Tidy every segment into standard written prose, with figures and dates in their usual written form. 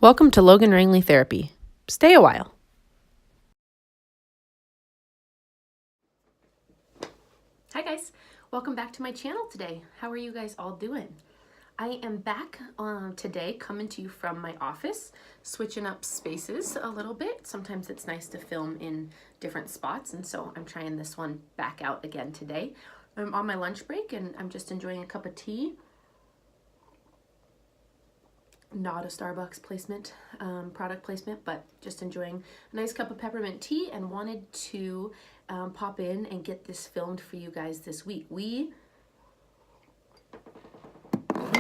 Welcome to Logan Rangley Therapy. Stay a while. Hi guys, welcome back to my channel today. How are you guys all doing? I am back today coming to you from my office, switching up spaces a little bit. Sometimes it's nice to film in different spots, and so I'm trying this one back out again today. I'm on my lunch break and I'm just enjoying a cup of tea. Not a Starbucks placement, product placement, but just enjoying a nice cup of peppermint tea and wanted to pop in and get this filmed for you guys this week. We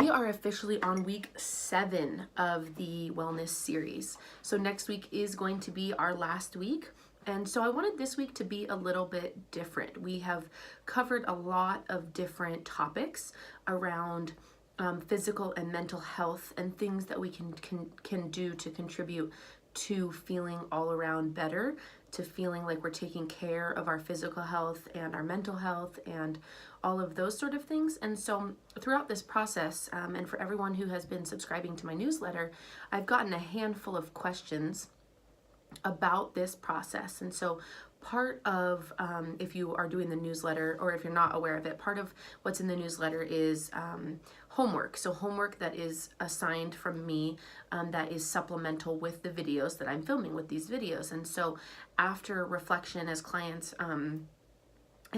are officially on week 7 of the wellness series. So next week is going to be our last week. And so I wanted this week to be a little bit different. We have covered a lot of different topics around physical and mental health and things that we can do to contribute to feeling all around better, to feeling like we're taking care of our physical health and our mental health and all of those sort of things. And so throughout this process, and for everyone who has been subscribing to my newsletter, I've gotten a handful of questions about this process. And so part of, if you are doing the newsletter or if you're not aware of it, part of what's in the newsletter is homework. So homework that is assigned from me that is supplemental with the videos that I'm filming with these videos. And so after reflection, as clients and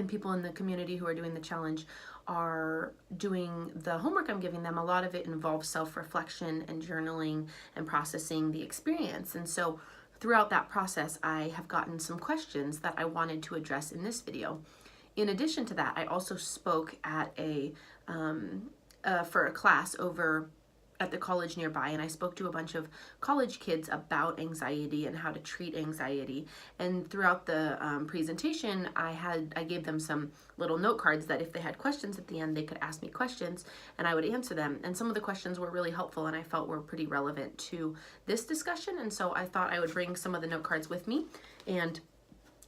people in the community who are doing the challenge are doing the homework I'm giving them, a lot of it involves self-reflection and journaling and processing the experience. And so throughout that process, I have gotten some questions that I wanted to address in this video. In addition to that, I also spoke at for a class over at the college nearby, and I spoke to a bunch of college kids about anxiety and how to treat anxiety. And throughout the presentation, I gave them some little note cards that if they had questions at the end, they could ask me questions and I would answer them. And some of the questions were really helpful and I felt were pretty relevant to this discussion. And so I thought I would bring some of the note cards with me and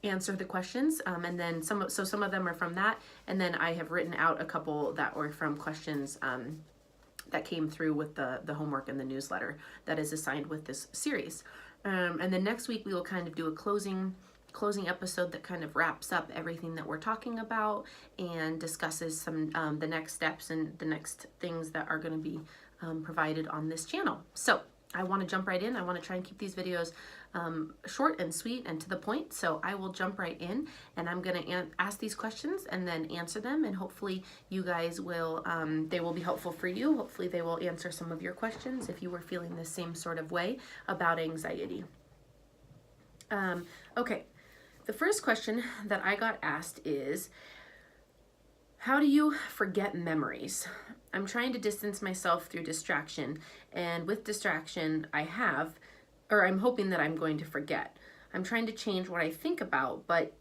answer the questions. And then some of them are from that. And then I have written out a couple that were from questions that came through with the homework and the newsletter that is assigned with this series. And then next week we will kind of do a closing episode that kind of wraps up everything that we're talking about and discusses some the next steps and the next things that are going to be provided on this channel. So I want to jump right in. I want to try and keep these videos short and sweet and to the point. So I will jump right in and I'm going to ask these questions and then answer them. And hopefully you guys will, they will be helpful for you. Hopefully they will answer some of your questions if you were feeling the same sort of way about anxiety. Okay. The first question that I got asked is, how do you forget memories? I'm trying to distance myself through distraction, and with distraction I'm hoping that I'm going to forget. I'm trying to change what I think about, but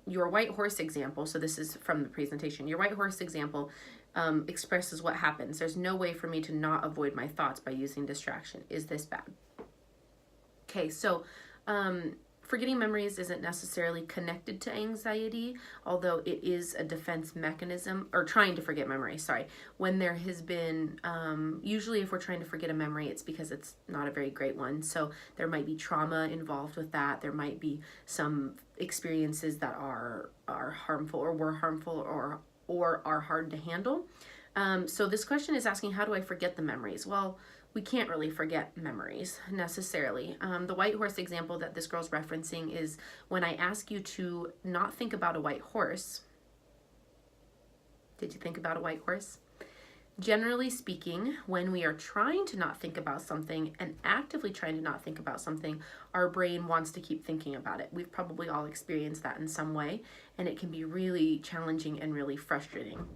your white horse example, so this is from the presentation, your white horse example expresses what happens. There's no way for me to not avoid my thoughts by using distraction. Is this bad? Okay, so forgetting memories isn't necessarily connected to anxiety, although it is a defense mechanism, or trying to forget memory, sorry. When there has been, usually if we're trying to forget a memory, it's because it's not a very great one. So there might be trauma involved with that. There might be some experiences that are harmful or were harmful or are hard to handle. So this question is asking, how do I forget the memories? Well, we can't really forget memories necessarily. The white horse example that this girl's referencing is when I ask you to not think about a white horse. Did you think about a white horse? Generally speaking, when we are trying to not think about something and actively trying to not think about something, our brain wants to keep thinking about it. We've probably all experienced that in some way, and it can be really challenging and really frustrating.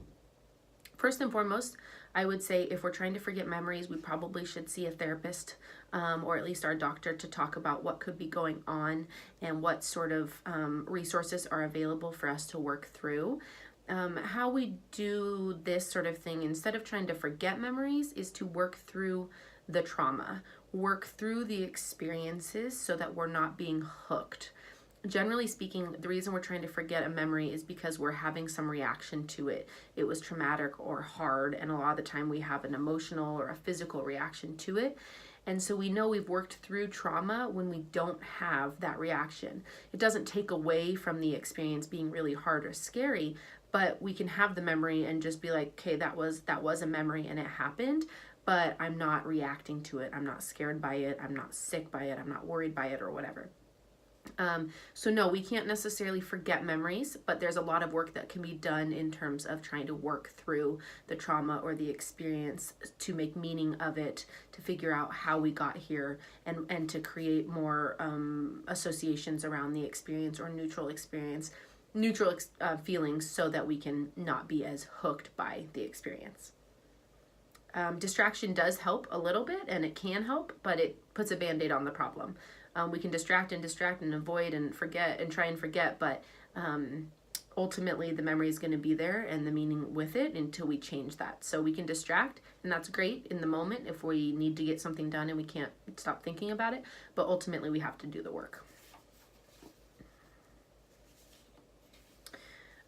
First and foremost, I would say if we're trying to forget memories, we probably should see a therapist or at least our doctor to talk about what could be going on and what sort of resources are available for us to work through. How we do this sort of thing, instead of trying to forget memories, is to work through the trauma, work through the experiences so that we're not being hooked. Generally speaking, the reason we're trying to forget a memory is because we're having some reaction to it. It was traumatic or hard, and a lot of the time we have an emotional or a physical reaction to it. And so we know we've worked through trauma when we don't have that reaction. It doesn't take away from the experience being really hard or scary, but we can have the memory and just be like, okay, that was a memory and it happened, but I'm not reacting to it. I'm not scared by it. I'm not sick by it. I'm not worried by it or whatever. So no, we can't necessarily forget memories, but there's a lot of work that can be done in terms of trying to work through the trauma or the experience to make meaning of it, to figure out how we got here, and to create more associations around the experience or neutral feelings, so that we can not be as hooked by the experience. Distraction does help a little bit, and it can help, but it puts a band-aid on the problem. We can distract and avoid and forget and try and forget, but ultimately the memory is going to be there and the meaning with it until we change that. So we can distract, and that's great in the moment if we need to get something done and we can't stop thinking about it, but ultimately we have to do the work.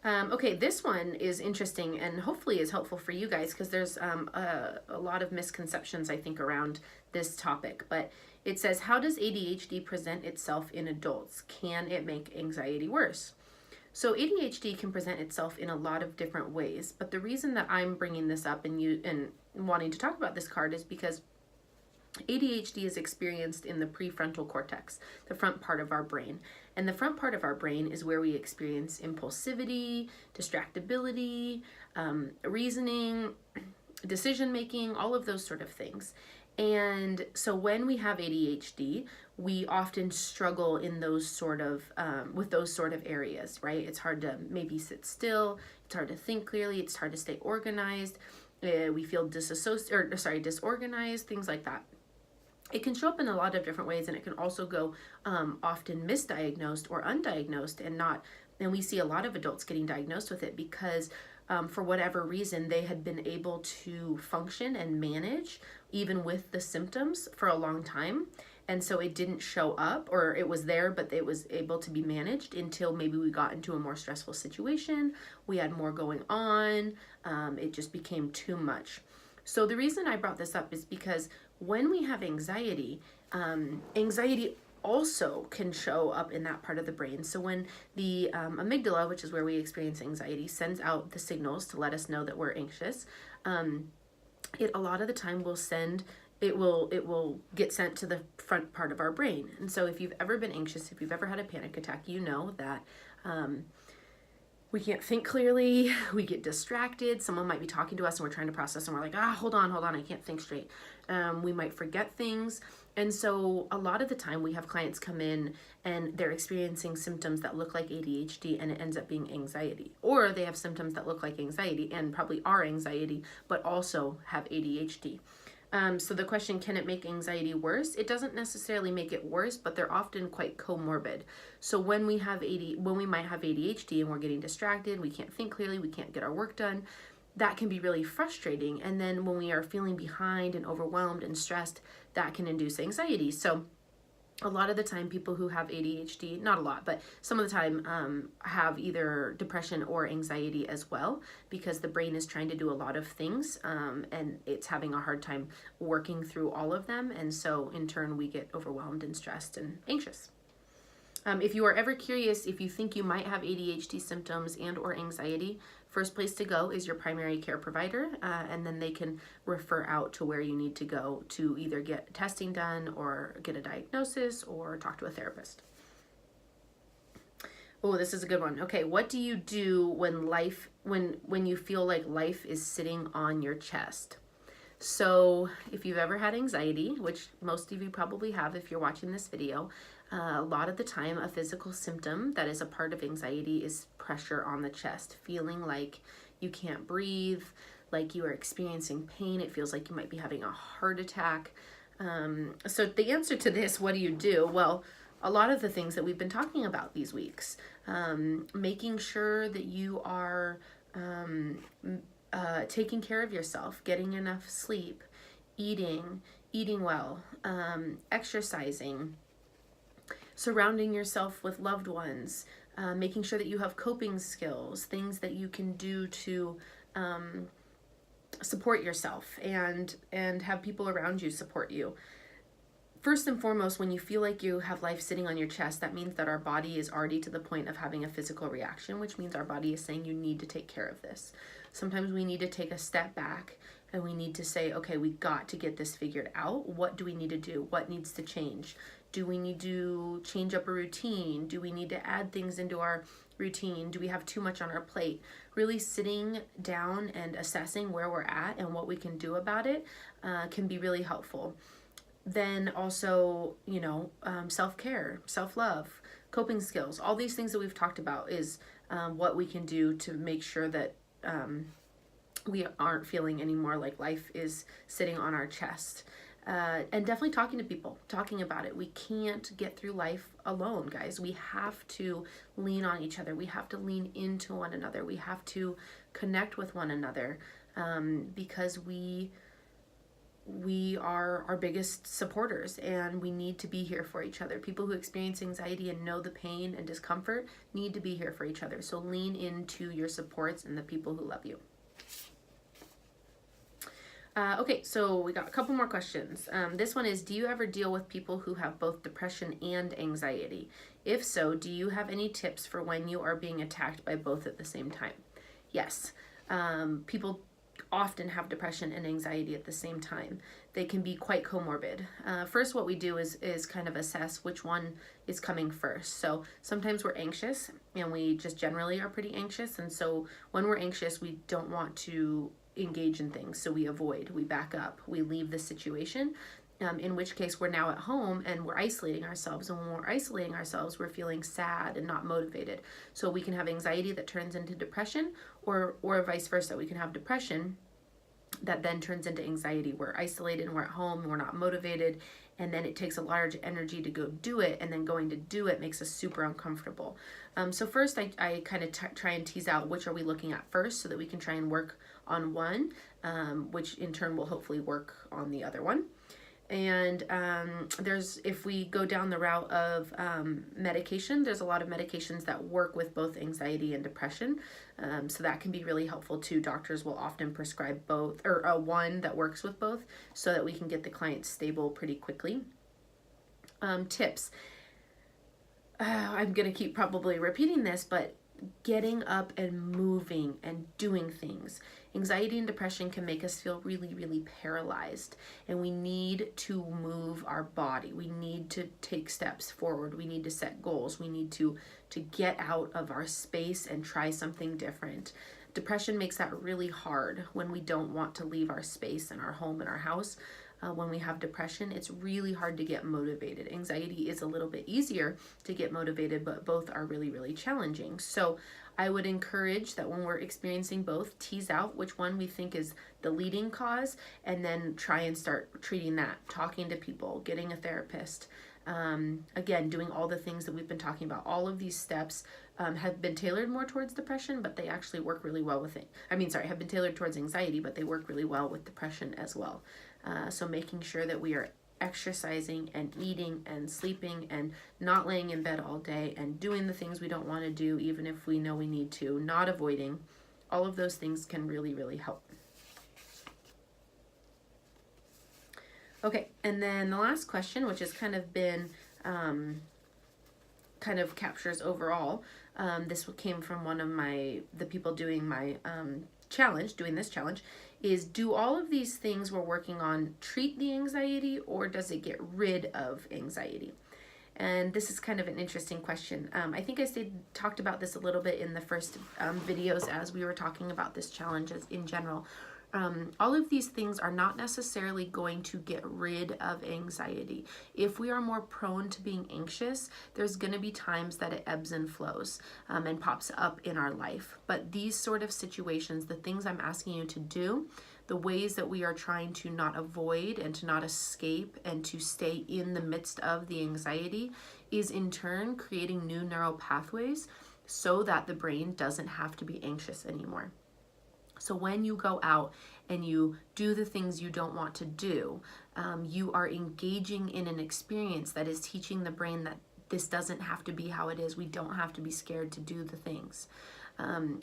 Okay, this one is interesting and hopefully is helpful for you guys, because there's a lot of misconceptions, I think, around this topic. But it says, how does ADHD present itself in adults? Can it make anxiety worse? So ADHD can present itself in a lot of different ways, but the reason that I'm bringing this up and wanting to talk about this card is because ADHD is experienced in the prefrontal cortex, the front part of our brain. And the front part of our brain is where we experience impulsivity, distractibility, reasoning, decision making, all of those sort of things. And so when we have ADHD, we often struggle in those sort of with those sort of areas, right? It's hard to maybe sit still. It's hard to think clearly. It's hard to stay organized. We feel disorganized, things like that. It can show up in a lot of different ways, and it can also go often misdiagnosed or undiagnosed, and we see a lot of adults getting diagnosed with it because for whatever reason they had been able to function and manage even with the symptoms for a long time, and so it didn't show up, or it was there but it was able to be managed until maybe we got into a more stressful situation, we had more going on, it just became too much. So the reason I brought this up is because when we have anxiety, anxiety also can show up in that part of the brain. So when the amygdala, which is where we experience anxiety, sends out the signals to let us know that we're anxious, it a lot of the time will get sent to the front part of our brain. And so if you've ever been anxious, if you've ever had a panic attack, you know that we can't think clearly, we get distracted, someone might be talking to us and we're trying to process and we're like, hold on, I can't think straight. We might forget things. And so a lot of the time we have clients come in and they're experiencing symptoms that look like ADHD and it ends up being anxiety. Or they have symptoms that look like anxiety and probably are anxiety, but also have ADHD. So the question, can it make anxiety worse? It doesn't necessarily make it worse, but they're often quite comorbid. So when we might have ADHD and we're getting distracted, we can't think clearly, we can't get our work done, that can be really frustrating. And then when we are feeling behind and overwhelmed and stressed, that can induce anxiety. So a lot of the time people who have ADHD, not a lot, but some of the time have either depression or anxiety as well, because the brain is trying to do a lot of things and it's having a hard time working through all of them. And so in turn, we get overwhelmed and stressed and anxious. If you are ever curious if you think you might have ADHD symptoms and or anxiety, first place to go is your primary care provider, and then they can refer out to where you need to go to either get testing done or get a diagnosis or talk to a therapist. Oh, this is a good one. Okay, what do you do when you feel like life is sitting on your chest? So if you've ever had anxiety, which most of you probably have if you're watching this video, a lot of the time a physical symptom that is a part of anxiety is pressure on the chest, feeling like you can't breathe, like you are experiencing pain. It feels like you might be having a heart attack. So the answer to this, what do you do? Well, a lot of the things that we've been talking about these weeks, making sure that you are taking care of yourself, getting enough sleep, eating well, exercising, surrounding yourself with loved ones, making sure that you have coping skills, things that you can do to support yourself and have people around you support you. first and foremost, when you feel like you have life sitting on your chest, that means that our body is already to the point of having a physical reaction, which means our body is saying you need to take care of this. Sometimes we need to take a step back and we need to say, okay, we got to get this figured out. What do we need to do? What needs to change? Do we need to change up a routine? Do we need to add things into our routine? Do we have too much on our plate? Really sitting down and assessing where we're at and what we can do about it can be really helpful. Then also, self-care, self-love, coping skills, all these things that we've talked about is what we can do to make sure that we aren't feeling anymore like life is sitting on our chest. And definitely talking to people, talking about it. We can't get through life alone, guys. We have to lean on each other. We have to lean into one another. We have to connect with one another because we are our biggest supporters and we need to be here for each other. People who experience anxiety and know the pain and discomfort need to be here for each other. So lean into your supports and the people who love you. Okay, so we got a couple more questions. This one is, do you ever deal with people who have both depression and anxiety? If so, do you have any tips for when you are being attacked by both at the same time? Yes, people often have depression and anxiety at the same time. They can be quite comorbid. First, what we do is kind of assess which one is coming first. So sometimes we're anxious and we just generally are pretty anxious. And so when we're anxious, we don't want to engage in things. So we avoid, we back up, we leave the situation. In which case we're now at home and we're isolating ourselves. And when we're isolating ourselves, we're feeling sad and not motivated. So we can have anxiety that turns into depression or vice versa. We can have depression that then turns into anxiety. We're isolated and we're at home and we're not motivated. And then it takes a large energy to go do it. And then going to do it makes us super uncomfortable. So first I kind of try and tease out which are we looking at first so that we can try and work on one, which in turn will hopefully work on the other one. And if we go down the route of medication, there's a lot of medications that work with both anxiety and depression. So that can be really helpful too. Doctors will often prescribe both or one that works with both so that we can get the client stable pretty quickly. Tips. I'm going to keep probably repeating this, but getting up and moving and doing things. Anxiety and depression can make us feel really, really paralyzed, and we need to move our body. We need to take steps forward. We need to set goals. We need to get out of our space and try something different. Depression makes that really hard when we don't want to leave our space and our home and our house. When we have depression, it's really hard to get motivated. Anxiety is a little bit easier to get motivated, but both are really, really challenging. So I would encourage that when we're experiencing both, tease out which one we think is the leading cause, and then try and start treating that, talking to people, getting a therapist. Again, doing all the things that we've been talking about. All of these steps have been tailored more towards depression, but they actually work really well with it. Have been tailored towards anxiety, but they work really well with depression as well. So making sure that we are exercising and eating and sleeping and not laying in bed all day and doing the things we don't want to do even if we know we need to, not avoiding, all of those things can really, really help. Okay, and then the last question, which has kind of been, kind of captures overall, this came from one of the people doing my doing this challenge, is do all of these things we're working on treat the anxiety, or does it get rid of anxiety? And this is kind of an interesting question. I think I talked about this a little bit in the first videos as we were talking about this challenge in general. All of these things are not necessarily going to get rid of anxiety. If we are more prone to being anxious, there's going to be times that it ebbs and flows and pops up in our life. But these sort of situations, the things I'm asking you to do, the ways that we are trying to not avoid and to not escape and to stay in the midst of the anxiety, is in turn creating new neural pathways so that the brain doesn't have to be anxious anymore. So when you go out and you do the things you don't want to do, you are engaging in an experience that is teaching the brain that this doesn't have to be how it is. We don't have to be scared to do the things. And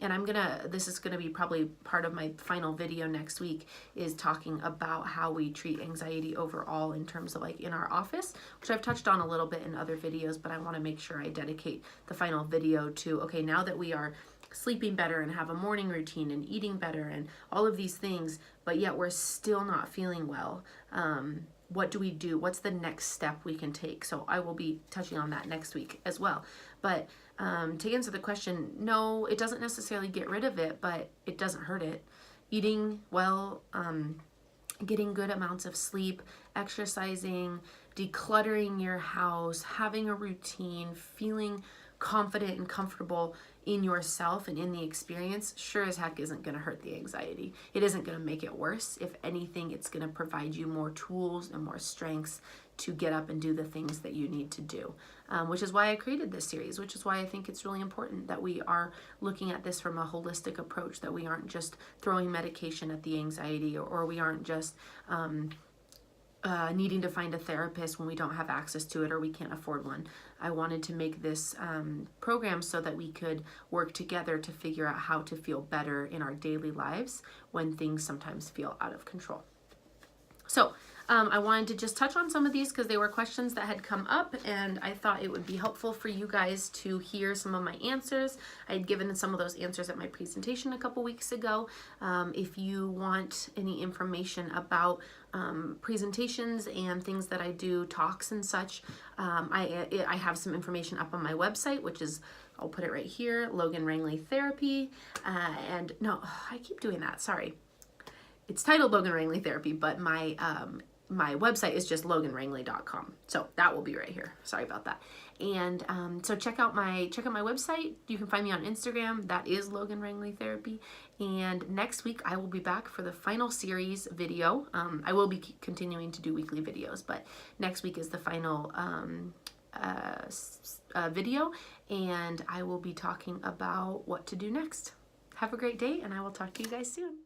this is gonna be probably part of my final video next week, is talking about how we treat anxiety overall in terms of like in our office, which I've touched on a little bit in other videos, but I wanna make sure I dedicate the final video to, okay, now that we are sleeping better and have a morning routine and eating better and all of these things, but yet we're still not feeling well. What do we do? What's the next step we can take? So I will be touching on that next week as well. But to answer the question, no, it doesn't necessarily get rid of it, but it doesn't hurt it. Eating well, getting good amounts of sleep, exercising, decluttering your house, having a routine, feeling confident and comfortable in yourself and in the experience, sure as heck isn't going to hurt the anxiety. It isn't going to make it worse. If anything, it's going to provide you more tools and more strengths to get up and do the things that you need to do, which is why I created this series, which is why I think it's really important that we are looking at this from a holistic approach, that we aren't just throwing medication at the anxiety, or we aren't just needing to find a therapist when we don't have access to it or we can't afford one. I wanted to make this program so that we could work together to figure out how to feel better in our daily lives when things sometimes feel out of control. So I wanted to just touch on some of these because they were questions that had come up, and I thought it would be helpful for you guys to hear some of my answers. I had given some of those answers at my presentation a couple weeks ago. If you want any information about presentations and things that I do, talks and such, I have some information up on my website, which is, I'll put it right here, Logan Rangley Therapy. And no, I keep doing that, sorry. It's titled Logan Rangley Therapy, but my my website is just loganrangley.com. So that will be right here. Sorry about that. And so check out my website. You can find me on Instagram. That is Logan Rangley Therapy. And next week I will be back for the final series video. I will be continuing to do weekly videos, but next week is the final video, and I will be talking about what to do next. Have a great day, and I will talk to you guys soon.